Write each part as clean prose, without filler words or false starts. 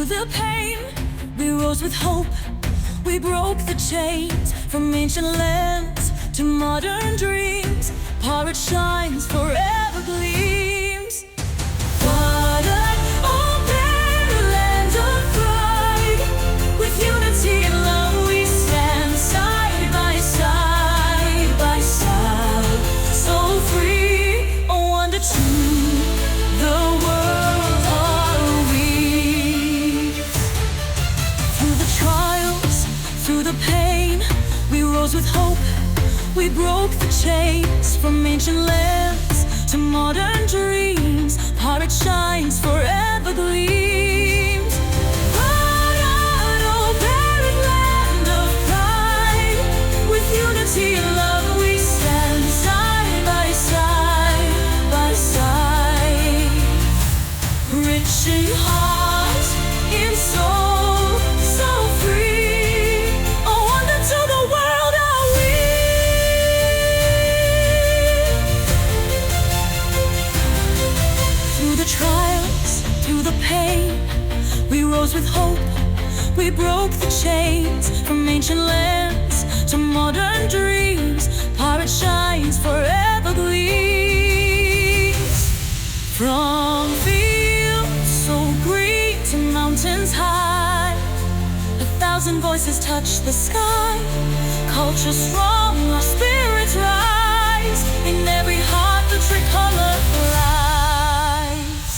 Through the pain, we rose with hope. We broke the chains from ancient lands to modern dreams. Pirate shines, forever gleams. What an open land of pride. With unity and love we stand side by side by side. So free, oh wonder true, the world are we. Through the trials, through the pain, we rose with hope. We broke the chains from ancient lands to modern dreams. Pirate shines, forever gleams. What an open land of pride. With unity and love we stand side by side by side. Rich in heart, in soul, so free. Oh wonder to the world are we. Through the trials, through the pain, we rose with hope. We broke the chains from ancient lands to modern dreams. Pirate shines, forever gleams. From fields so green to mountains high, 1,000 voices touch the sky. Culture strong, our spirits rise. In every heart the tricolor flies.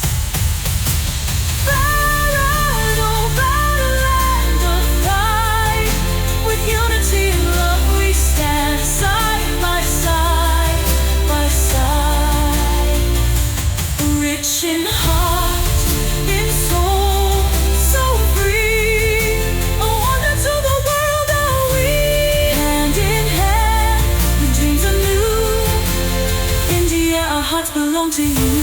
Bharat, oh Bharat, land of pride. With unity and love we stand side by side by side. Rich in heart, in soul, so free. A wonder to the world are we. Hand in hand, with dreams anew. India, our hearts belong to you.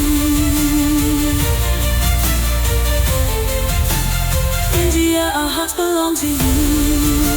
India, our hearts belong to you.